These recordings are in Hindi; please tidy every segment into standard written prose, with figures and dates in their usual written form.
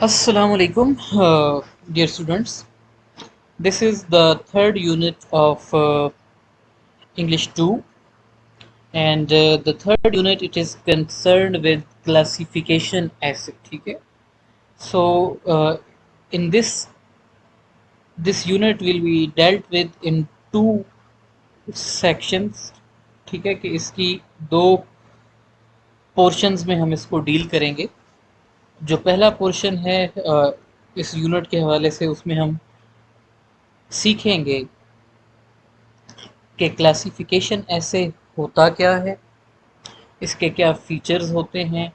Assalamu alaikum, dear students. This is the third unit of English 2, and the third unit it is concerned with classification essay. ठीक है? So, in this unit will be dealt with in two sections. ठीक है कि इसकी दो पोर्शंस में हम इसको डील करेंगे। जो पहला पोर्शन है इस यूनिट के हवाले से उसमें हम सीखेंगे कि क्लासिफिकेशन ऐसे होता क्या है, इसके क्या फीचर्स होते हैं,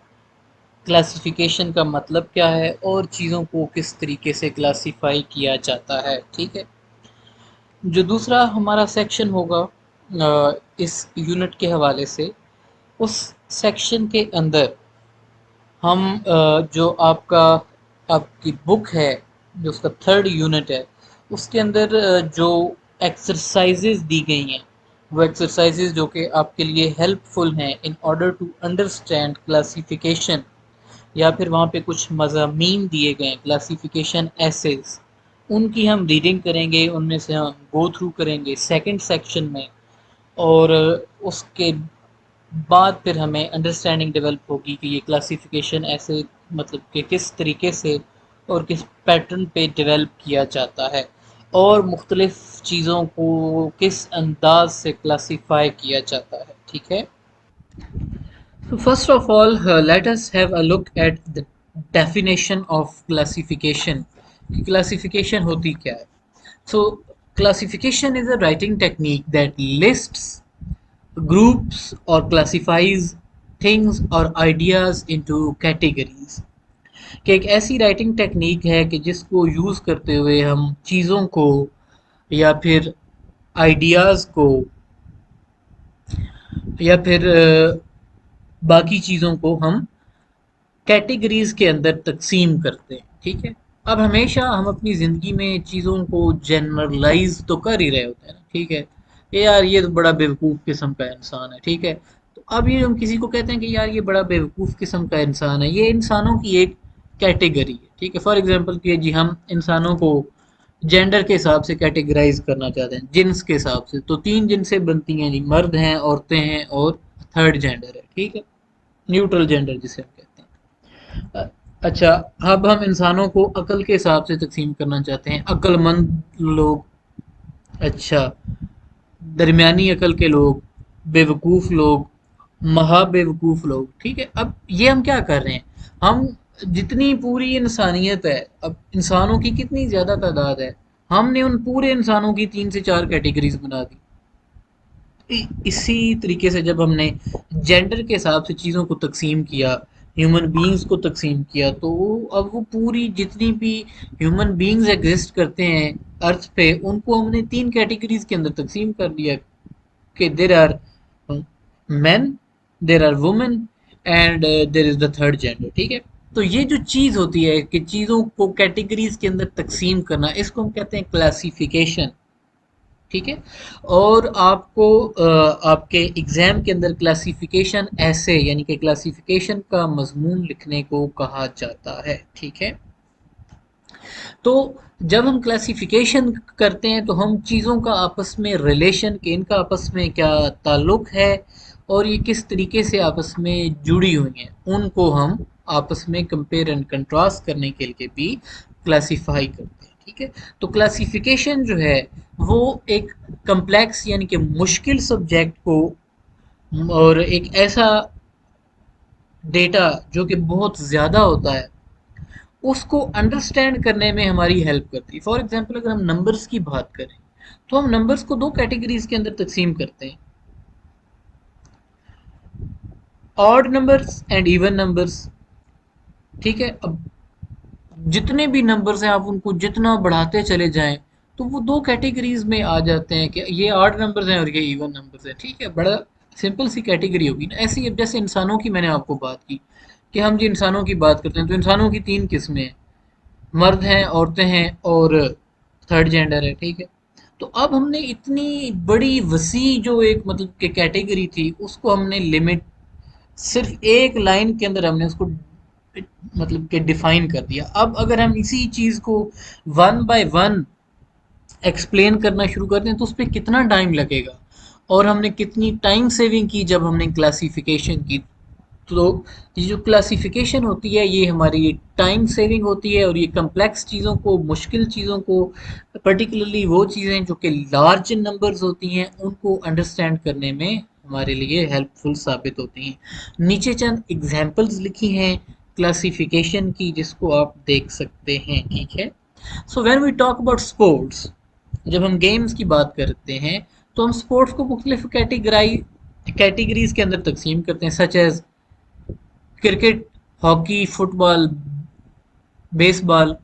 क्लासिफिकेशन का मतलब क्या है और चीज़ों को किस तरीके से क्लासिफाई किया जाता है। ठीक है। जो दूसरा हमारा सेक्शन होगा इस यूनिट के हवाले से, उस सेक्शन के अंदर हम जो आपकी बुक है, जो उसका थर्ड यूनिट है, उसके अंदर जो एक्सरसाइजेज दी गई हैं, वो एक्सरसाइजेज जो कि आपके लिए हेल्पफुल हैं in order to understand classification, या फिर वहाँ पे कुछ मज़ामीन दिए गए हैं क्लासिफिकेशन एसेज, उनकी हम रीडिंग करेंगे, उनमें से हम गो थ्रू करेंगे सेकंड सेक्शन में। और उसके बाद फिर हमें अंडरस्टैंडिंग डेवलप होगी कि ये क्लासिफिकेशन ऐसे मतलब कि किस तरीके से और किस पैटर्न पे डेवलप किया जाता है और मुख्तलिफ चीज़ों को किस अंदाज से क्लासिफाई किया जाता है। ठीक है। So first of all, let us have a look at the definition of classification. कि classification होती क्या है? So classification is a writing technique that lists, groups or classifies things or ideas into categories। कि एक ऐसी राइटिंग टेक्निक है कि जिसको यूज़ करते हुए हम चीज़ों को या फिर आइडियाज़ को या फिर बाकी चीज़ों को हम कैटेगरीज के अंदर तकसीम करते हैं। ठीक है। अब हमेशा हम अपनी ज़िंदगी में चीज़ों को जनरलाइज तो कर ही रहे होते हैं ना। ठीक है। ये यार ये तो बड़ा बेवकूफ़ किस्म का इंसान है। ठीक है। तो अब ये हम किसी को कहते हैं कि यार ये बड़ा बेवकूफ़ किस्म का इंसान है, ये इंसानों की एक कैटेगरी है। ठीक है। फॉर एग्जांपल कि जी हम इंसानों को जेंडर के हिसाब से कैटेगराइज करना चाहते हैं, जिन्स के हिसाब से, तो तीन जिनसें बनती हैं जी, मर्द हैं, औरतें हैं और थर्ड जेंडर है। ठीक है। न्यूट्रल जेंडर जिसे हम कहते हैं। अच्छा, अब हम इंसानों को अकल के हिसाब से तकसीम करना चाहते हैं, अक्लमंद लोग, अच्छा, दरमियानी अकल के लोग, बेवकूफ़ लोग, महा बेवकूफ़ लोग। ठीक है। अब ये हम क्या कर रहे हैं, हम जितनी पूरी इंसानियत है, अब इंसानों की कितनी ज़्यादा तादाद है, हमने उन पूरे इंसानों की तीन से चार कैटेगरीज बना दी। इसी तरीके से जब हमने जेंडर के हिसाब से चीज़ों को तकसीम किया, ह्यूमन बीइंग्स को तकसीम किया, तो अब वो पूरी जितनी भी ह्यूमन बीइंग्स एग्जिस्ट करते हैं अर्थ पे, उनको हमने तीन कैटेगरीज के अंदर तकसीम कर दिया कि there are man, there are women and there is the third gender. ठीक है। तो ये जो चीज़ होती है कि चीज़ों को कैटेगरीज के अंदर तकसीम करना, इसको हम कहते हैं क्लासिफिकेशन। ठीक है। और आपको आपके एग्ज़ाम के अंदर क्लासिफिकेशन ऐसे यानी कि क्लासिफिकेशन का मजमून लिखने को कहा जाता है। ठीक है। तो जब हम क्लासिफिकेशन करते हैं तो हम चीज़ों का आपस में रिलेशन, के इनका आपस में क्या ताल्लुक है और ये किस तरीके से आपस में जुड़ी हुई हैं, उनको हम आपस में कंपेयर एंड कंट्रास्ट करने के लिए भी क्लासिफाई करते हैं। ठीक है। तो क्लासिफिकेशन जो है वो एक कम्प्लेक्स यानी कि मुश्किल सब्जेक्ट को और एक ऐसा डेटा जो कि बहुत ज़्यादा होता है उसको अंडरस्टैंड करने में हमारी हेल्प करती है। फॉर एग्जांपल अगर हम नंबर्स की बात करें तो हम नंबर्स को दो कैटेगरीज के अंदर तकसीम करते हैं, odd numbers and even numbers. ठीक है। अब जितने भी नंबर्स हैं आप उनको जितना बढ़ाते चले जाएं तो वो दो कैटेगरीज में आ जाते हैं कि ये ऑड नंबर्स हैं और ये इवन नंबर्स हैं। ठीक है। बड़ा सिंपल सी कैटेगरी होगी ना। ऐसी अब जैसे इंसानों की मैंने आपको बात की कि हम जो इंसानों की बात करते हैं तो इंसानों की तीन किस्में हैं, मर्द हैं, औरतें हैं और थर्ड जेंडर है। ठीक है। तो अब हमने इतनी बड़ी वसी जो एक मतलब कि कैटेगरी थी उसको हमने लिमिट सिर्फ एक लाइन के अंदर हमने उसको मतलब कि डिफाइन कर दिया। अब अगर हम इसी चीज़ को वन बाय वन एक्सप्लेन करना शुरू करते हैं तो उस पर कितना टाइम लगेगा, और हमने कितनी टाइम सेविंग की जब हमने क्लासिफिकेशन की। तो ये जो क्लासिफिकेशन होती है ये हमारी टाइम सेविंग होती है, और ये कम्प्लेक्स चीज़ों को, मुश्किल चीज़ों को, पर्टिकुलरली वो चीज़ें जो कि लार्ज इन नंबर्स होती हैं उनको अंडरस्टैंड करने में हमारे लिए हेल्पफुल साबित होती हैं। नीचे चंद एग्जांपल्स लिखी हैं क्लासिफिकेशन की जिसको आप देख सकते हैं, ठीक है। So when we talk about sports, जब हम गेम्स की बात करते हैं तो हम स्पोर्ट्स को मुख्तलिफ कैटेगरीज के अंदर तकसीम करते हैं, such as cricket, hockey, football, baseball,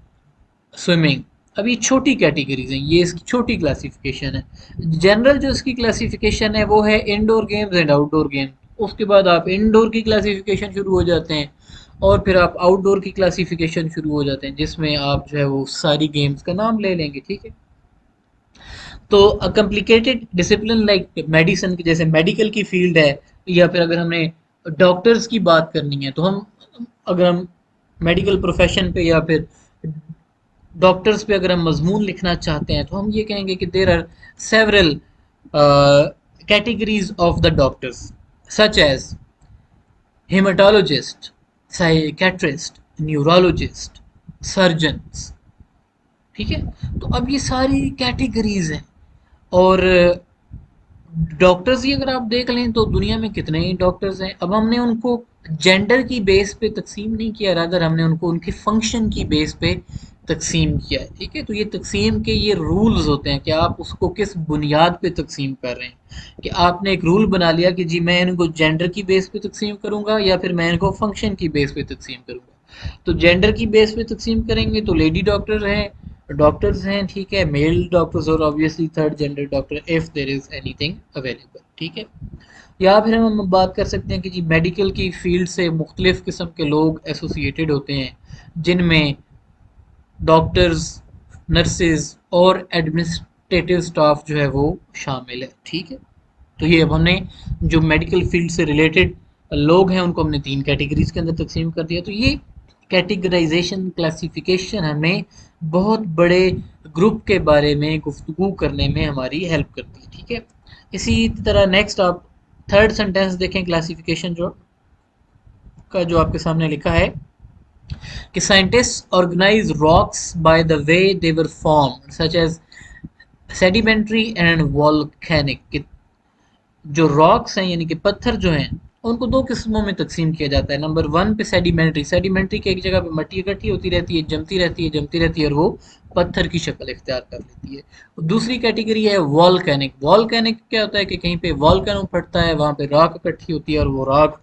swimming. अब ये छोटी कैटेगरीज हैं, ये इसकी छोटी क्लासिफिकेशन है। जनरल जो इसकी क्लासिफिकेशन है वो है indoor games and outdoor games. उसके बाद आप इंडोर की क्लासिफिकेशन शुरू हो जाते हैं, और फिर आप आउटडोर की क्लासिफिकेशन शुरू हो जाते हैं जिसमें आप जो है वो सारी गेम्स का नाम ले लेंगे, ठीक है। तो कॉम्प्लिकेटेड डिसिप्लिन लाइक मेडिसिन की, जैसे मेडिकल की फील्ड है, या फिर अगर हमने डॉक्टर्स की बात करनी है तो हम, अगर हम मेडिकल प्रोफेशन पे या फिर डॉक्टर्स पे अगर हम मजमून लिखना चाहते हैं तो हम ये कहेंगे कि there are several categories of the doctors, such as haematologist, psychiatrist, neurologist, surgeons, ठीक है। तो अब ये सारी कैटेगरीज हैं, और डॉक्टर्स ही अगर आप देख लें तो दुनिया में कितने ही डॉक्टर्स हैं। अब हमने उनको जेंडर की बेस पे तकसीम नहीं किया, रादर हमने उनको उनके फंक्शन की बेस पे तकसीम किया है, ठीक है। तो ये तकसीम के ये रूल्स होते हैं कि आप उसको किस बुनियाद पे तकसीम कर रहे हैं, कि आपने एक रूल बना लिया कि जी मैं इनको जेंडर की बेस पे तकसीम करूंगा या फिर मैं इनको फंक्शन की बेस पे तकसीम करूंगा। तो जेंडर की बेस पे तकसीम करेंगे तो लेडी डॉक्टर्स हैं, ठीक है, मेल डॉक्टर्स, और obviously third gender doctor if there is anything available, ठीक है। या फिर हम बात कर सकते हैं कि जी मेडिकल की फील्ड से मुख्तलिफ किस्म के लोग एसोसिएटेड होते हैं, जिनमें डॉक्टर्स, नर्सेज और एडमिनिस्ट्रेटिव स्टाफ जो है वो शामिल है, ठीक है। तो ये अब हमने जो मेडिकल फील्ड से रिलेटेड लोग हैं उनको हमने तीन कैटेगरीज के अंदर तकसीम कर दिया। तो ये कैटेगराइजेशन, क्लासिफिकेशन हमें बहुत बड़े ग्रुप के बारे में गुफ्तगू करने में हमारी हेल्प करती है, ठीक है। इसी तरह नेक्स्ट आप थर्ड सेंटेंस देखें क्लासिफिकेशन जो का, जो आपके सामने लिखा है कि scientist organise rocks by the way they were formed such as sedimentary and volcanic. जो रॉक्स हैं यानी कि पत्थर जो हैं उनको दो किस्मों में तकसीम किया जाता है। नंबर वन पे सेडिमेंट्री, सेडिमेंट्री की एक जगह पे मिट्टी इकट्ठी होती रहती है, जमती रहती है और वो पत्थर की शक्ल इख्तियार कर लेती है। दूसरी कैटेगरी है वॉल्केनिक। वॉल्केनिक क्या होता है कि कहीं पे वॉल्केनो फटता है, वहां पे राख इकट्ठी होती है और वो राख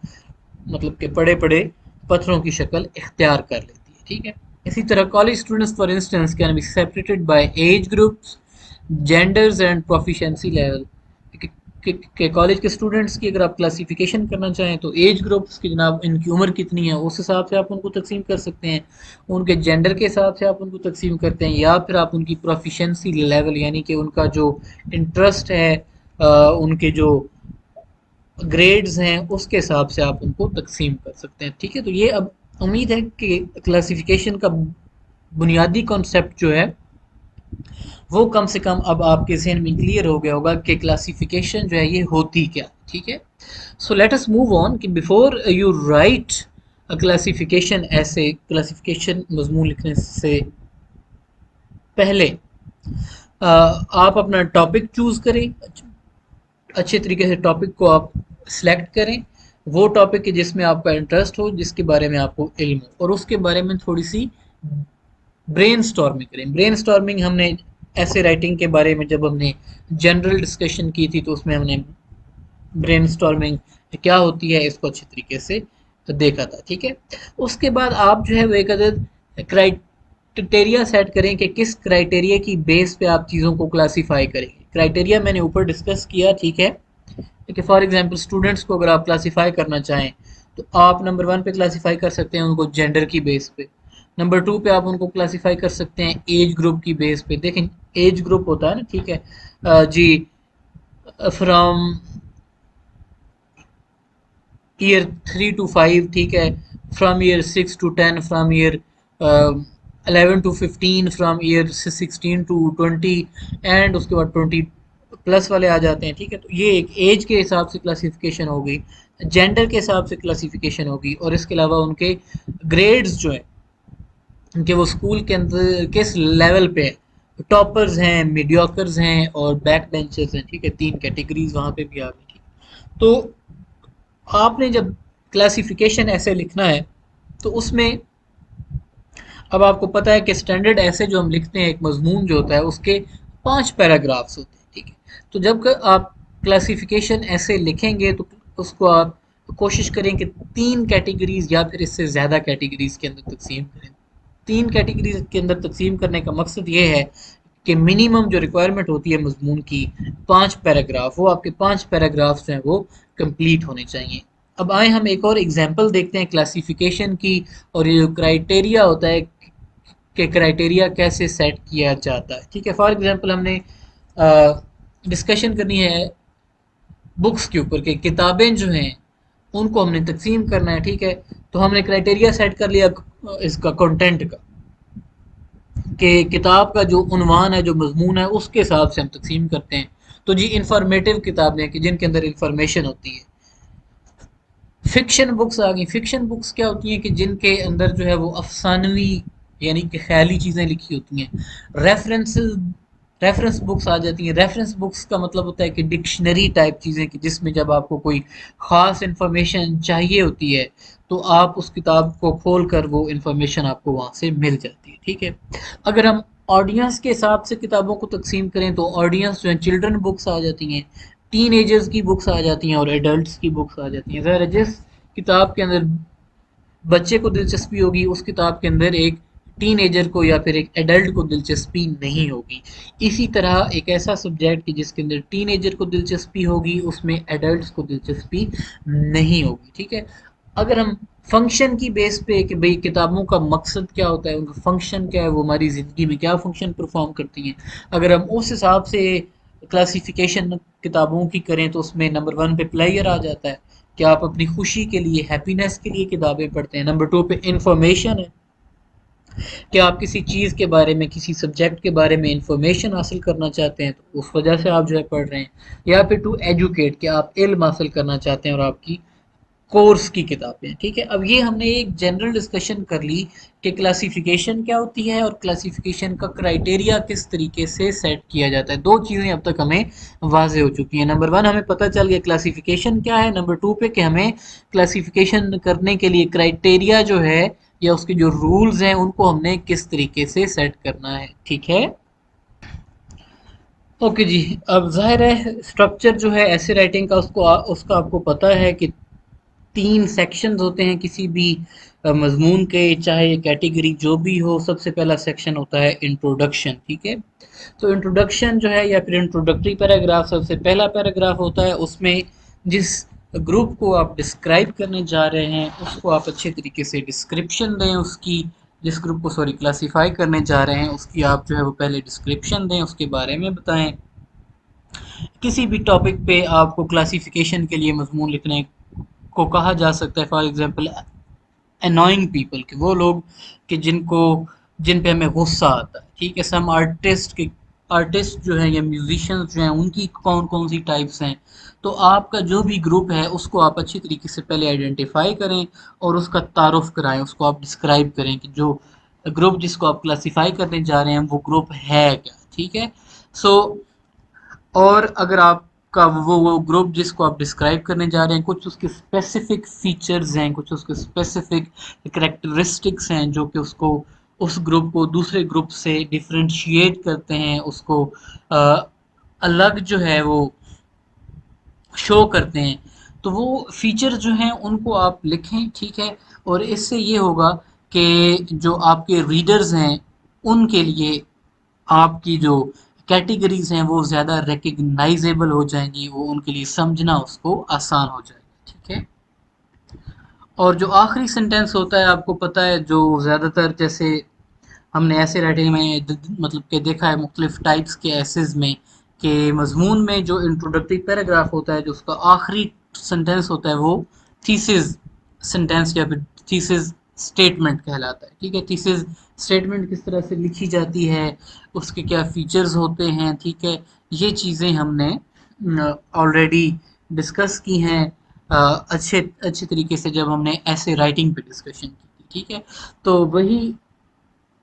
मतलब के बड़े बड़े पत्थरों की शक्ल इख्तियार कर लेती है, ठीक है। इसी तरह college students for instance can be separated by age groups, genders and proficiency level. के कॉलेज के स्टूडेंट्स की अगर आप क्लासिफिकेशन करना चाहें तो एज ग्रुप्स की, जनाब इनकी उम्र कितनी है उस हिसाब से आप उनको तकसीम कर सकते हैं, उनके जेंडर के हिसाब से आप उनको तकसीम करते हैं, या फिर आप उनकी प्रोफिशिएंसी लेवल यानी कि उनका जो इंटरेस्ट है, उनके जो ग्रेड्स हैं उसके हिसाब से आप उनको तकसीम कर सकते हैं, ठीक है। तो ये अब उम्मीद है कि क्लासिफिकेशन का बुनियादी कॉन्सेप्ट जो है वो कम से कम अब आपके जहन में क्लियर हो गया होगा कि क्लासिफिकेशन जो है ये होती क्या, ठीक है। So let us move on कि before you write a classification, ऐसे क्लासिफिकेशन मजमून लिखने से पहले आप अपना टॉपिक चूज करें, अच्छे तरीके से टॉपिक को आप सिलेक्ट करें, वो टॉपिक जिसमें आपका इंटरेस्ट हो, जिसके बारे में आपको इल्म हो, और उसके बारे में थोड़ी सी ब्रेन स्टॉर्मिंग करें। ब्रेन स्टॉर्मिंग हमने ऐसे राइटिंग के बारे में जब हमने जनरल डिस्कशन की थी तो उसमें हमने ब्रेन स्टॉर्मिंग क्या होती है इसको अच्छे तरीके से देखा था, ठीक है। उसके बाद आप जो है वो एक अदद क्राइटेरिया सेट करें कि किस क्राइटेरिया की बेस पे आप चीज़ों को क्लासीफाई करेंगे। क्राइटेरिया मैंने ऊपर डिस्कस किया, ठीक है, कि फॉर एग्जांपल स्टूडेंट्स को अगर आप क्लासीफाई करना चाहें तो आप नंबर वन पे क्लासीफाई कर सकते हैं उनको जेंडर की बेस पे, नंबर टू पे आप उनको क्लासीफाई कर सकते हैं एज ग्रुप की बेस पे। देखें एज ग्रुप होता है ना, ठीक है, जी, फ्रॉम ईयर 3 to 5, ठीक है, from year 6 to 10, from year 11 to 15, from year 16 to 20, and उसके बाद 20 प्लस वाले आ जाते हैं, ठीक है। तो ये एक एज के हिसाब से क्लासिफिकेशन हो गई, जेंडर के हिसाब से क्लासिफिकेशन होगी, और इसके अलावा उनके ग्रेड्स जो है, उनके वो स्कूल के अंदर किस लेवल पे है, टॉपर्स हैं, मीडियोकर्स हैं और बैक बेंचर्स हैं, ठीक है। 3 कैटेगरीज वहाँ पे भी आ गई, ठीक है। तो आपने जब क्लासिफिकेशन ऐसे लिखना है तो उसमें अब आपको पता है कि स्टैंडर्ड ऐसे जो हम लिखते हैं, एक मजमून जो होता है उसके 5 पैराग्राफ्स होते हैं, ठीक है। तो जब आप क्लासिफिकेशन ऐसे लिखेंगे तो उसको आप कोशिश करें कि 3 कैटेगरीज या फिर इससे ज़्यादा कैटेगरीज के अंदर तकसीम करें। 3 कैटेगरीज के अंदर तकसीम करने का मकसद ये है कि मिनिमम जो रिक्वायरमेंट होती है मजमून की, 5 पैराग्राफ, वो आपके 5 पैराग्राफ जो हैं वो कंप्लीट होने चाहिए। अब आए हम एक और एग्जांपल देखते हैं क्लासिफिकेशन की, और ये जो क्राइटेरिया होता है कि क्राइटेरिया कैसे सेट किया जाता है, ठीक है। फॉर एग्जांपल हमने डिस्कशन करनी है बुक्स के ऊपर, कि किताबें जो हैं उनको हमने तकसीम करना है, ठीक है। तो हमने क्राइटेरिया सेट कर लिया इसका कंटेंट का, कि किताब का जो उन्वान है, जो मजमून है, उसके हिसाब से हम तकसीम करते हैं। तो जी इंफॉर्मेटिव किताबें कि जिनके अंदर इंफॉर्मेशन होती है। फिक्शन बुक्स आ गई। फिक्शन बुक्स क्या होती हैं कि जिनके अंदर जो है वो अफसानवी यानी कि ख्याली चीज़ें लिखी होती हैं। रेफरेंसेस रेफरेंस बुक्स आ जाती हैं। रेफरेंस बुक्स का मतलब होता है कि डिक्शनरी टाइप चीज़ें, कि जिसमें जब आपको कोई ख़ास इंफॉर्मेशन चाहिए होती है तो आप उस किताब को खोल कर वो इंफॉर्मेशन आपको वहाँ से मिल जाती है, ठीक है। अगर हम ऑडियंस के हिसाब से किताबों को तकसीम करें तो ऑडियंस जो है चिल्ड्रन बुक्स आ जाती हैं, टीन एजर्स की बुक्स आ जाती हैं और एडल्ट्स की बुक्स आ जाती हैं। ज़रा जिस किताब के अंदर बच्चे को दिलचस्पी होगी उस किताब के अंदर एक टीन एजर को या फिर एक एडल्ट को दिलचस्पी नहीं होगी। इसी तरह एक ऐसा सब्जेक्ट कि जिसके अंदर टीन एजर को दिलचस्पी होगी उसमें एडल्ट्स को दिलचस्पी नहीं होगी, ठीक है। अगर हम फंक्शन की बेस पे कि भाई किताबों का मकसद क्या होता है, उनका फंक्शन क्या है, वो हमारी ज़िंदगी में क्या फंक्शन परफॉर्म करती हैं, अगर हम उस हिसाब से क्लासिफिकेशन किताबों की करें तो उसमें नंबर 1 पे प्लेयर आ जाता है कि आप अपनी खुशी के लिए, हैप्पीनेस के लिए किताबें पढ़ते हैं। नंबर 2 पे इंफॉर्मेशन है कि आप किसी चीज़ के बारे में, किसी सब्जेक्ट के बारे में इंफॉर्मेशन हासिल करना चाहते हैं तो उस वजह से आप जो है पढ़ रहे हैं। या फिर टू एजुकेट कि आप इल्म हासिल करना चाहते हैं और आपकी कोर्स की किताबें, ठीक है। अब ये हमने एक जनरल डिस्कशन कर ली कि क्लासिफिकेशन क्या होती है और क्लासिफिकेशन का क्राइटेरिया किस तरीके से सेट किया जाता है। 2 चीज़ें अब तक हमें वाजे हो चुकी हैं। नंबर 1 हमें पता चल गया क्लासिफिकेशन क्या है। नंबर 2 पे कि हमें क्लासिफिकेशन करने के लिए क्राइटेरिया जो है या उसके जो रूल्स हैं उनको हमने किस तरीके से सेट करना है, ठीक है। ओके जी। अब जाहिर है स्ट्रक्चर जो है ऐसे राइटिंग का, उसका आपको पता है कि 3 सेक्शंस होते हैं किसी भी मजमून के, चाहे कैटेगरी जो भी हो। सबसे पहला सेक्शन होता है इंट्रोडक्शन, ठीक है। तो इंट्रोडक्शन जो है या फिर इंट्रोडक्टरी पैराग्राफ, सबसे पहला पैराग्राफ होता है। उसमें जिस ग्रुप को आप डिस्क्राइब करने जा रहे हैं उसको आप अच्छे तरीके से डिस्क्रिप्शन दें उसकी। जिस ग्रुप को सॉरी क्लासीफाई करने जा रहे हैं उसकी आप जो है वो पहले डिस्क्रिप्शन दें, उसके बारे में बताएं। किसी भी टॉपिक पे आपको क्लासिफिकेशन के लिए मजमून लिखने को कहा जा सकता है। फॉर एग्जांपल अनोइंग पीपल, के वो लोग कि जिन पे हमें गुस्सा आता है, ठीक है। सम आर्टिस्ट जो हैं या म्यूजिशियंस जो हैं उनकी कौन कौन सी टाइप्स हैं। तो आपका जो भी ग्रुप है उसको आप अच्छी तरीके से पहले आइडेंटिफाई करें और उसका तारुफ कराएं, उसको आप डिस्क्राइब करें कि जो ग्रुप जिसको आप क्लासीफाई करने जा रहे हैं वो ग्रुप है क्या, ठीक है। सो और अगर आपका वो ग्रुप जिसको आप डिस्क्राइब करने जा रहे हैं, कुछ उसके स्पेसिफिक फीचर्स हैं, कुछ उसके स्पेसिफिक करेक्टरिस्टिक्स हैं जो कि उसको, उस ग्रुप को दूसरे ग्रुप से डिफरेंशिएट करते हैं, उसको अलग जो है वो शो करते हैं। तो वो फीचर जो हैं उनको आप लिखें, ठीक है। और इससे ये होगा कि जो आपके रीडर्स हैं उनके लिए आपकी जो कैटेगरीज हैं वो ज़्यादा रिकग्नाइजेबल हो जाएंगी, वो उनके लिए समझना उसको आसान हो जाएगा, ठीक है। और जो आखिरी सेंटेंस होता है आपको पता है, जो ज़्यादातर जैसे हमने ऐसे राइटिंग में मतलब कि देखा है मुख्तलिफ टाइप्स के एसेज में, कि मजमून में जो इंट्रोडक्टरी पैराग्राफ होता है, जो उसका आखिरी सेंटेंस होता है वो थीसिस सेंटेंस या फिर थीसिस स्टेटमेंट कहलाता है। ठीक है, थीसिस स्टेटमेंट किस तरह से लिखी जाती है, उसके क्या फीचर्स होते हैं, ठीक है, ये चीज़ें हमने ऑलरेडी डिस्कस की हैं अच्छे अच्छे तरीके से जब हमने ऐसे राइटिंग पे डिस्कशन की थी। ठीक है, तो वही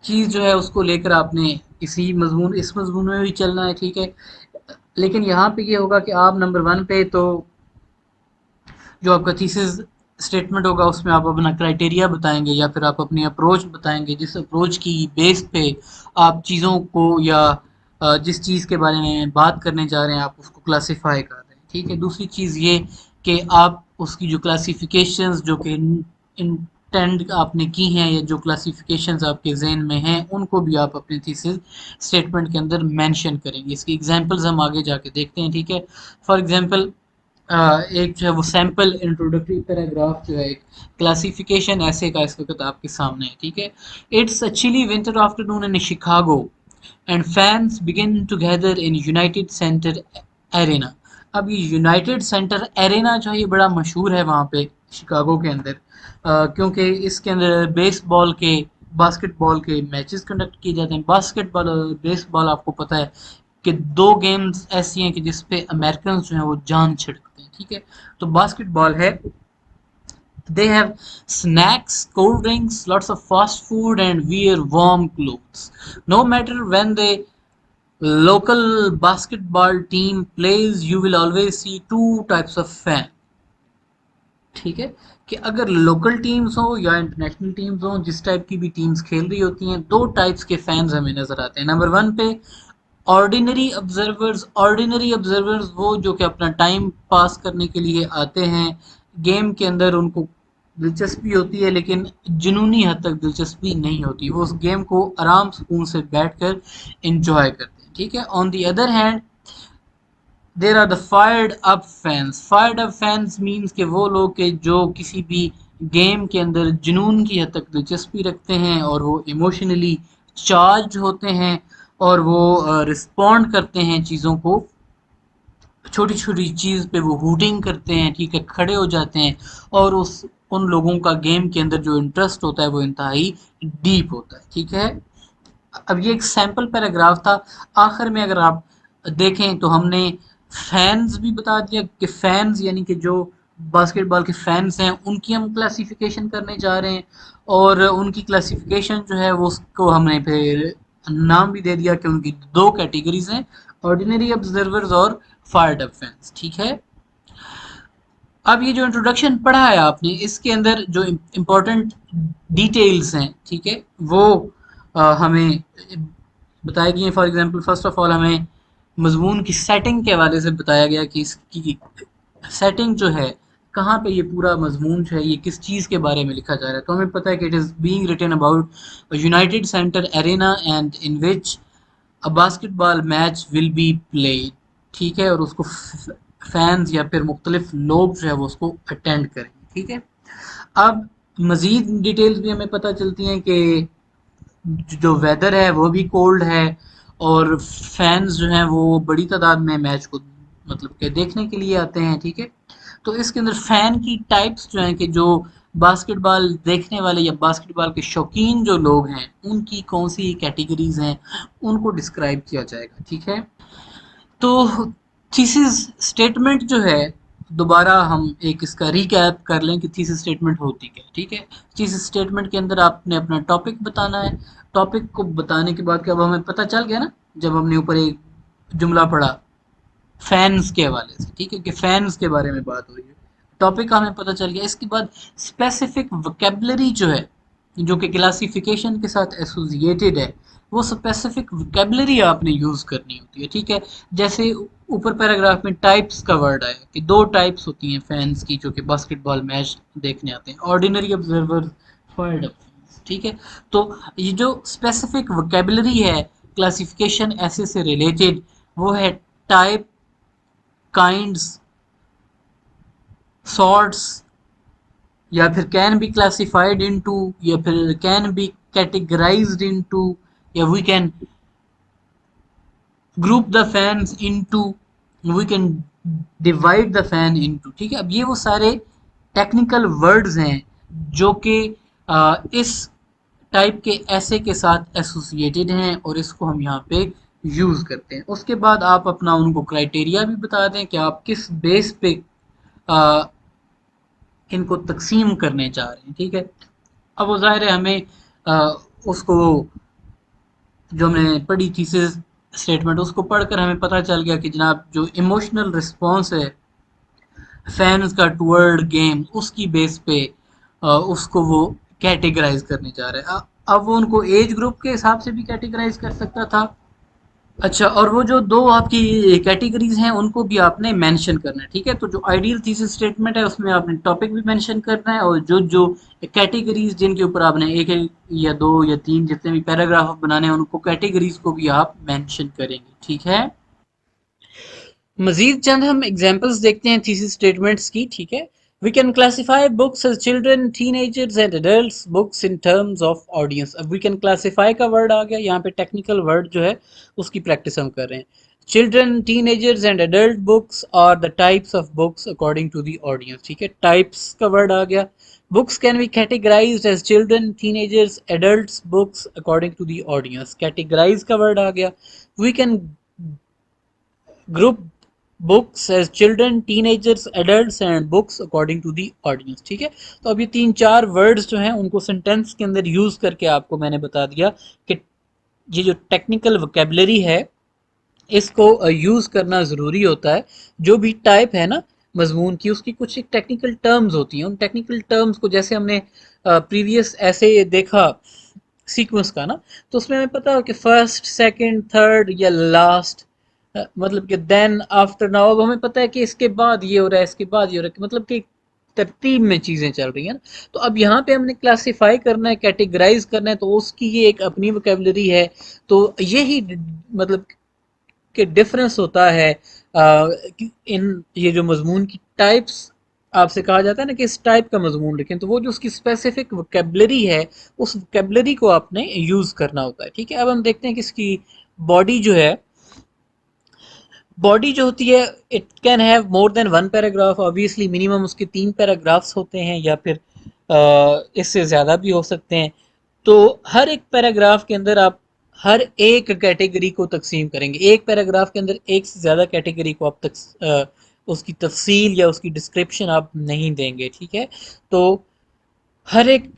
चीज़ जो है उसको लेकर आपने इस मजमून में भी चलना है। ठीक है, लेकिन यहाँ पे ये होगा कि आप नंबर वन पे तो जो आपका थीसिस स्टेटमेंट होगा उसमें आप अपना क्राइटेरिया बताएंगे या फिर आप अपनी अप्रोच बताएंगे, जिस अप्रोच की बेस पे आप चीज़ों को या जिस चीज़ के बारे में बात करने जा रहे हैं आप उसको क्लासिफाई कर रहे हैं। ठीक है, दूसरी चीज़ ये कि आप उसकी जो क्लासिफिकेशंस जो कि इंटेंड आपने की हैं या जो क्लासिफिकेशंस आपके जहन में हैं उनको भी आप अपने थीसिस स्टेटमेंट के अंदर मेंशन करेंगे। इसकी एग्जांपल्स हम आगे जाके देखते हैं। ठीक है, फॉर एग्जांपल एक जो है वो सैम्पल इंट्रोडक्टरी पैराग्राफ जो है एक क्लासिफिकेशन ऐसे का इस वक्त आपके सामने है। ठीक है, it's a chilly winter afternoon in Chicago and fans begin to gather in United Center Arena. अब ये यूनाइटेड सेंटर एरेना जो है ये बड़ा मशहूर है वहाँ पे शिकागो के अंदर, क्योंकि इसके अंदर बेसबॉल के बास्केटबॉल के मैचेस कंडक्ट किए जाते हैं। बास्केटबॉल और बेसबॉल आपको पता है कि दो गेम्स ऐसी हैं कि जिस पे अमेरिकन जो हैं वो जान छिड़कते हैं। ठीक है, तो बास्केटबॉल है, they have snacks, cold drinks, lots of fast food and wear warm clothes. No matter when the local basketball team plays, you will always see two types of fan. ठीक है, कि अगर लोकल टीम्स हो या इंटरनेशनल टीम्स हो, जिस टाइप की भी टीम्स खेल रही होती हैं, दो टाइप्स के फैंस हमें नजर आते हैं। नंबर वन पे ऑर्डिनरी ऑब्जर्वर्स वो जो कि अपना टाइम पास करने के लिए आते हैं, गेम के अंदर उनको दिलचस्पी होती है लेकिन जुनूनी हद तक दिलचस्पी नहीं होती, वो उस गेम को आराम सुकून से बैठकर एंजॉय करते हैं। ठीक है, on the other hand there are the fired up fans means के वो लोग के जो किसी भी गेम के अंदर जुनून की हद तक दिलचस्पी रखते हैं और वो इमोशनली चार्ज होते हैं और वो रिस्पॉन्ड करते हैं चीज़ों को, छोटी छोटी चीज़ पे वो हूटिंग करते हैं। ठीक है, खड़े हो जाते हैं और उस उन लोगों का गेम के अंदर जो इंटरेस्ट होता है वो इंतहाई डीप होता है। ठीक है, अब ये एक सैम्पल पैराग्राफ था। आखिर में अगर आप देखें तो हमने फैंस भी बता दिया कि फैंस यानी कि जो बास्केटबॉल के फैंस हैं उनकी हम क्लासिफिकेशन करने जा रहे हैं और उनकी क्लासिफिकेशन जो है वो उसको हमने फिर नाम भी दे दिया कि उनकी दो कैटेगरीज हैं, ऑर्डिनरी ऑब्जर्वर्स और फायर्ड अप फैंस। ठीक है, अब ये जो इंट्रोडक्शन पढ़ा है आपने इसके अंदर जो इम्पोर्टेंट डिटेल्स हैं, ठीक है, वो हमें बताई गई हैं। For example first of all हमें मजमून की सेटिंग के हवाले से बताया गया कि इसकी सेटिंग जो है कहाँ पे ये पूरा मजमून जो है ये किस चीज़ के बारे में लिखा जा रहा है। तो हमें पता है कि it is being written about United Center Arena and in which a basketball match will be played. ठीक है, और उसको फैंस या फिर मुख्तलिफ लोग जो है वो उसको अटेंड करेंगे। ठीक है, अब मज़ीद डिटेल्स भी हमें पता चलती हैं कि जो वेदर है वो भी कोल्ड है और फैंस जो हैं वो बड़ी तादाद में मैच को मतलब के देखने के लिए आते हैं। ठीक है, तो इसके अंदर फैन की टाइप्स जो हैं कि जो बास्केटबॉल देखने वाले या बास्केटबॉल के शौकीन जो लोग हैं उनकी कौन सी कैटेगरीज हैं उनको डिस्क्राइब किया जाएगा। ठीक है, तो थीसिस स्टेटमेंट जो है दोबारा हम एक इसका रिकैप कर लें कि थीसिस स्टेटमेंट होती क्या है। ठीक है, थीसिस स्टेटमेंट के अंदर आपने अपना टॉपिक बताना है। टॉपिक को बताने के बाद क्या अब हमें पता चल गया ना जब हमने ऊपर एक जुमला पढ़ा फैंस के हवाले से, ठीक है, कि फैंस के बारे में बात हो रही है, टॉपिक का हमें पता चल गया। इसके बाद स्पेसिफिक वोकेबलरी जो है जो कि क्लासिफिकेशन के साथ एसोसिएटेड है वो स्पेसिफिक वोकेबलरी आपने यूज़ करनी होती है। ठीक है, जैसे ऊपर पैराग्राफ में टाइप्स का वर्ड आया कि दो टाइप्स होती हैं फैंस की जो कि बास्केटबॉल मैच देखने आते हैं, ordinary observer, fired up fans. ठीक है, तो ये जो स्पेसिफिक वोकेबलरी है क्लासिफिकेशन ऐसे से रिलेटेड वो है टाइप, काइंड्स, सॉर्ट्स, या फिर कैन बी क्लासिफाइड इनटू, या फिर कैन बी कैटेगराइज्ड इनटू, या we can group the fans into, we can divide the fan into. ठीक है, अब ये वो सारे टेक्निकल वर्ड्स हैं जो कि इस टाइप के ऐसे के साथ एसोसिएटेड हैं और इसको हम यहाँ पे यूज़ करते हैं। उसके बाद आप अपना उनको क्राइटेरिया भी बता दें कि आप किस बेस पे आ, इनको तकसीम करने जा रहे हैं, ठीक है। अब वो ज़ाहिर है हमें आ, उसको जो हमने पढ़ी थीसिस स्टेटमेंट उसको पढ़कर हमें पता चल गया कि जनाब जो इमोशनल रिस्पॉन्स है फैंस का टुवर्ड गेम उसकी बेस पे उसको वो कैटेगराइज करने जा रहे हैं। अब वो उनको एज ग्रुप के हिसाब से भी कैटेगराइज कर सकता था। अच्छा, और वो जो दो आपकी कैटेगरीज हैं उनको भी आपने मेंशन करना है, ठीक है। तो जो आइडियल थीसिस स्टेटमेंट है उसमें आपने टॉपिक भी मेंशन करना है, और जो जो कैटेगरीज जिनके ऊपर आपने एक या दो या तीन जितने भी पैराग्राफ बनाने हैं उनको कैटेगरीज को भी आप मेंशन करेंगे, ठीक है। मजीद चंद हम एग्जांपल्स देखते हैं थीसिस स्टेटमेंट्स की, ठीक है। We can classify books as children teenagers and adults books in terms of audience. अब वी कैन क्लासिफाई का वर्ड आ गया यहाँ पे, टेक्निकल वर्ड जो है उसकी प्रैक्टिस हम कर रहे हैं। Children teenagers and adult books are the types of books according to the audience, ठीक है। टाइप्स का वर्ड आ गया। Books can be categorised as children teenagers adults books according to the audience, categorise का वर्ड आ गया। We can group books as children teenagers adults and books according to the audience, ठीक है। तो अभी तीन चार वर्ड्स जो हैं उनको सेंटेंस के अंदर यूज करके आपको मैंने बता दिया कि ये जो टेक्निकल वोकेबलरी है इसको यूज करना ज़रूरी होता है। जो भी टाइप है ना मजमून की उसकी कुछ एक टेक्निकल टर्म्स होती हैं, उन टेक्निकल टर्म्स को जैसे हमने प्रीवियस ऐसे देखा सीक्वेंस का ना, तो उसमें हमें पता हो कि फर्स्ट सेकंड थर्ड या लास्ट, मतलब कि देन आफ्टर नाउ। अब हमें पता है कि इसके बाद ये हो रहा है, इसके बाद ये हो रहा है, मतलब कि तरतीब में चीज़ें चल रही हैं ना। तो अब यहाँ पे हमने क्लासिफाई करना है, कैटेगराइज करना है, तो उसकी ये एक अपनी वोकेबलरी है। तो यही मतलब कि डिफरेंस होता है इन ये जो मजमून की टाइप्स आपसे कहा जाता है ना कि इस टाइप का मजमून लिखें, तो वो जो उसकी स्पेसिफिक वोकेबलरी है उस वोकेबलरी को आपने यूज करना होता है, ठीक है। अब हम देखते हैं कि इसकी बॉडी जो है, बॉडी जो होती है it can have more than one paragraph, obviously minimum उसके तीन पैराग्राफ्स होते हैं या फिर इससे ज़्यादा भी हो सकते हैं। तो हर एक पैराग्राफ के अंदर आप हर एक कैटेगरी को तकसीम करेंगे, एक पैराग्राफ के अंदर एक से ज़्यादा कैटेगरी को आप उसकी तफसील या उसकी डिस्क्रिप्शन आप नहीं देंगे, ठीक है। तो हर एक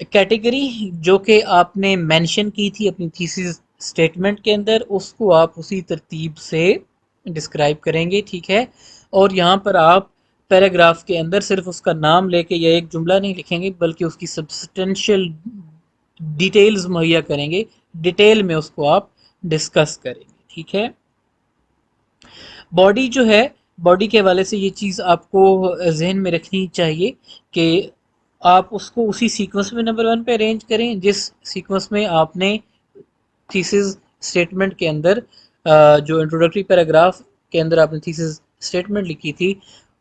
कैटेगरी जो कि आपने मेंशन की थी अपनी थीसिस स्टेटमेंट के अंदर उसको आप उसी तरतीब से डिस्क्राइब करेंगे, ठीक है। और यहाँ पर आप पैराग्राफ के अंदर सिर्फ उसका नाम लेके या एक जुमला नहीं लिखेंगे बल्कि उसकी सब्सटेंशियल डिटेल्स मुहैया करेंगे, डिटेल में उसको आप डिस्कस करेंगे, ठीक है। बॉडी जो है, बॉडी के हवाले से ये चीज़ आपको जहन में रखनी चाहिए कि आप उसको उसी सीक्वेंस में नंबर वन पे अरेंज करें जिस सीक्वेंस में आपने थीसिस स्टेटमेंट के अंदर जो इंट्रोडक्टरी पैराग्राफ के अंदर आपने थीसिस स्टेटमेंट लिखी थी,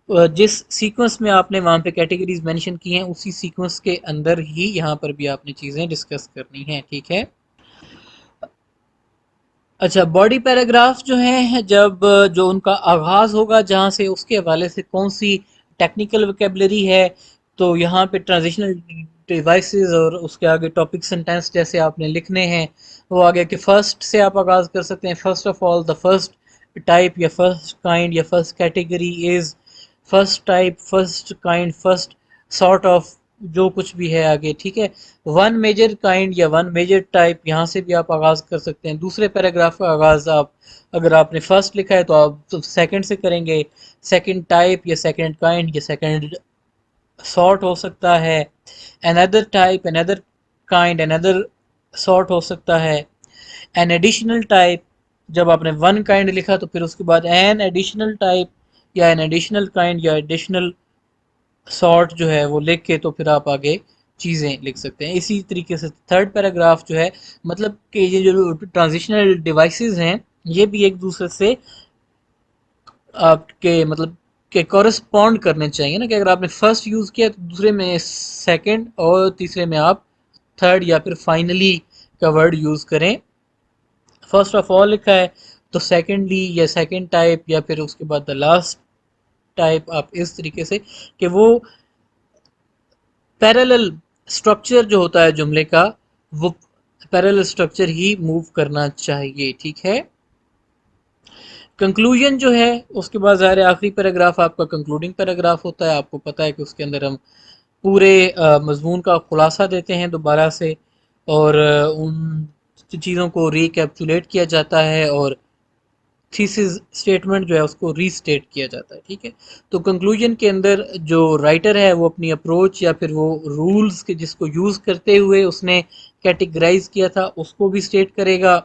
जिस सीक्वेंस में आपने वहाँ पे कैटेगरीज मेंशन की हैं उसी सीक्वेंस के अंदर ही यहाँ पर भी आपने चीज़ें डिस्कस करनी हैं, ठीक है। अच्छा, बॉडी पैराग्राफ जो है जब जो उनका आगाज़ होगा जहाँ से उसके हवाले से कौन सी टेक्निकल वोकेबलरी है, तो यहाँ पे ट्रांजिशनल डिवाइसेस और उसके आगे टॉपिक सेंटेंस जैसे आपने लिखने हैं। वो आगे कि फ़र्स्ट से आप आगाज़ कर सकते हैं, first of all the first type या फर्स्ट काइंड या first category is, first type first kind first sort of, जो कुछ भी है आगे, ठीक है। वन मेजर काइंड या वन मेजर टाइप यहाँ से भी आप आगाज़ कर सकते हैं। दूसरे पैराग्राफ का आगाज़ आप अगर आपने फर्स्ट लिखा है तो आप तो सेकंड से करेंगे, सेकंड टाइप या सेकंड काइंड या सेकंड सॉर्ट हो सकता है, another type another kind another sort हो सकता है, एन एडिशनल टाइप। जब आपने वन काइंड लिखा तो फिर उसके बाद एन एडिशनल टाइप या एन एडिशनल काइंड या एडिशनल सॉर्ट जो है वो लिख के तो फिर आप आगे चीज़ें लिख सकते हैं। इसी तरीके से थर्ड पैराग्राफ जो है, मतलब कि ये जो ट्रांजिशनल डिवाइसेस हैं ये भी एक दूसरे से आपके मतलब के कॉरस्पॉन्ड करने चाहिए ना, कि अगर आपने फर्स्ट यूज़ किया तो दूसरे में सेकंड और तीसरे में आप थर्ड या फिर फाइनली का वर्ड यूज़ करें। फर्स्ट ऑफ ऑल लिखा है तो सेकेंडली या सेकेंड टाइप या फिर उसके बाद द लास्ट टाइप, आप इस तरीके से कि वो पैरेलल स्ट्रक्चर जो होता है जुमले का, वो पैरेलल स्ट्रक्चर ही मूव करना चाहिए, ठीक है। कंक्लूजन जो है उसके बाद ज़ाहिर है आखिरी पैराग्राफ आपका कंक्लूडिंग पैराग्राफ होता है। आपको पता है कि उसके अंदर हम पूरे मजमून का खुलासा देते हैं दोबारा से, और उन चीज़ों को रिकैप्चुलेट किया जाता है और थीसिस स्टेटमेंट जो है उसको रीस्टेट किया जाता है, ठीक है। तो कंक्लूजन के अंदर जो राइटर है वो अपनी अप्रोच या फिर वो रूल्स के जिसको यूज़ करते हुए उसने कैटेगराइज किया था उसको भी स्टेट करेगा।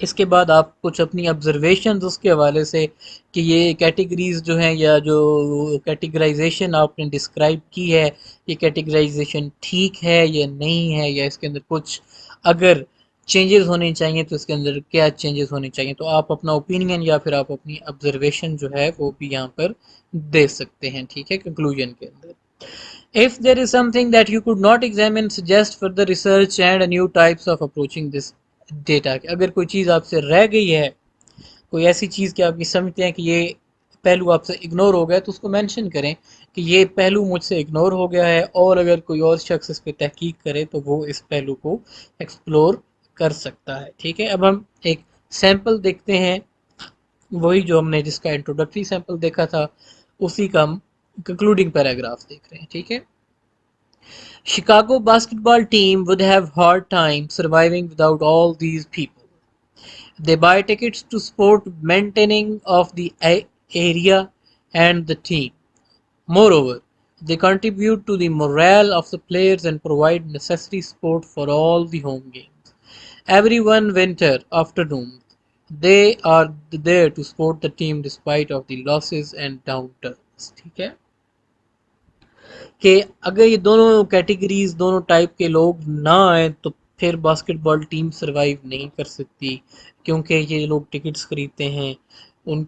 इसके बाद आप कुछ अपनी ऑब्जर्वेशंस उसके हवाले से कि ये कैटेगरीज जो हैं या जो कैटेगराइजेशन आपने डिस्क्राइब की है, ये कैटेगराइजेशन ठीक है या नहीं है, या इसके अंदर कुछ अगर चेंजेस होने चाहिए तो इसके अंदर क्या चेंजेस होने चाहिए, तो आप अपना ओपिनियन या फिर आप अपनी ऑब्जर्वेशन जो है वो भी यहाँ पर दे सकते हैं, ठीक है, कंक्लूजन के अंदर। If there is something that you could not examine, suggest further research and new types of approaching this data। अगर कोई चीज़ आपसे रह गई है, कोई ऐसी चीज़ कि आप ये समझते हैं कि ये पहलू आपसे इग्नोर हो गया, तो उसको मेंशन करें कि ये पहलू मुझसे इग्नोर हो गया है, और अगर कोई और शख्स इस पे तहकीक करे तो वो इस पहलू को एक्सप्लोर कर सकता है, ठीक है। अब हम एक सैंपल देखते हैं, वही जो हमने जिसका इंट्रोडक्टरी सैंपल देखा था उसी का हम कंक्लूडिंग पैराग्राफ देख रहे हैं, ठीक है। Chicago basketball team would have hard time surviving without all these people. They buy tickets to support maintaining of the area and the team. Moreover, they contribute to the morale of the players and provide necessary support for all the home games. Every one winter afternoon, they are there to support the team despite of the losses and downturns. ठीक है कि अगर ये दोनों कैटेगरीज दोनों टाइप के लोग ना आए तो फिर बास्केटबॉल टीम सरवाइव नहीं कर सकती, क्योंकि ये लोग टिकट्स खरीदते हैं, उन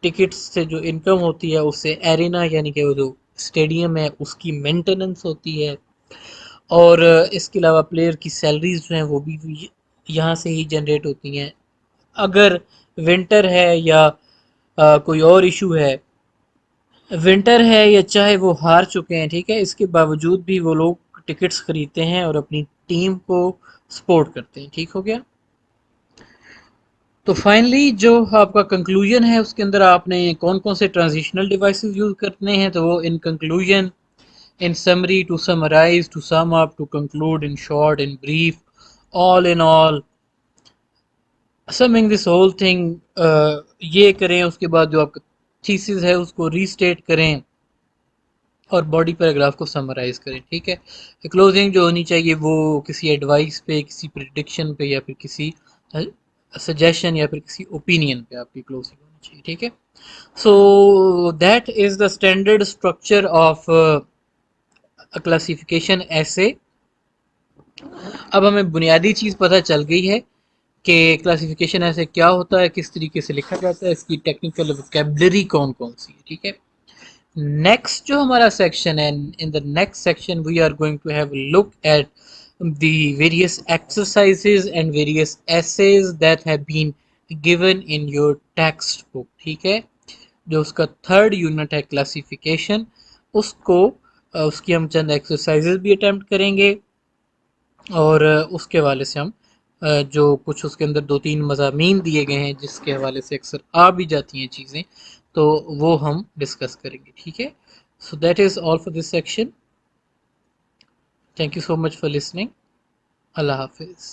टिकट्स से जो इनकम होती है उससे एरिना यानी कि वो जो स्टेडियम है उसकी मेंटेनेंस होती है, और इसके अलावा प्लेयर की सैलरीज जो हैं वो भी यहाँ से ही जनरेट होती हैं। अगर विंटर है या कोई और इशू है, विंटर है या चाहे वो हार चुके हैं, ठीक है, इसके बावजूद भी वो लोग टिकट्स खरीदते हैं और अपनी टीम को सपोर्ट करते हैं, ठीक हो गया। तो फाइनली जो आपका कंक्लूजन है उसके अंदर आपने कौन कौन से ट्रांजिशनल डिवाइसेस यूज करने हैं, तो वो in conclusion, in summary, to summarise, to sum up, to conclude, in short, in brief, all in all, summing this whole thing, ये करें। उसके बाद जो आपका थीसिस है उसको रीस्टेट करें और बॉडी पैराग्राफ को समराइज करें, ठीक है। क्लोजिंग जो होनी चाहिए वो किसी एडवाइस पे, किसी प्रिडिक्शन पे, या फिर किसी सजेशन या फिर किसी ओपिनियन पे आपकी क्लोजिंग होनी चाहिए, ठीक है। So that is the standard structure of classification ऐसे। अब हमें बुनियादी चीज़ पता चल गई है कि क्लासिफिकेशन ऐसे क्या होता है, किस तरीके से लिखा जाता है, इसकी टेक्निकल वोकेबलरी कौन कौन सी है, ठीक है। नेक्स्ट जो हमारा सेक्शन है, in the next section we are going to have look at the various exercises and various essays that have been given in your textbook, ठीक है। जो उसका थर्ड यूनिट है क्लासिफिकेशन, उसको उसकी हम चंद एक्सरसाइजेज भी अटेम्प्ट करेंगे, और उसके हवाले से हम जो कुछ उसके अंदर दो तीन मज़ामीन दिए गए हैं जिसके हवाले से अक्सर आ भी जाती हैं चीज़ें, तो वो हम डिस्कस करेंगे, ठीक है। So that is all for this section. Thank you so much for listening. अल्लाह हाफिज़।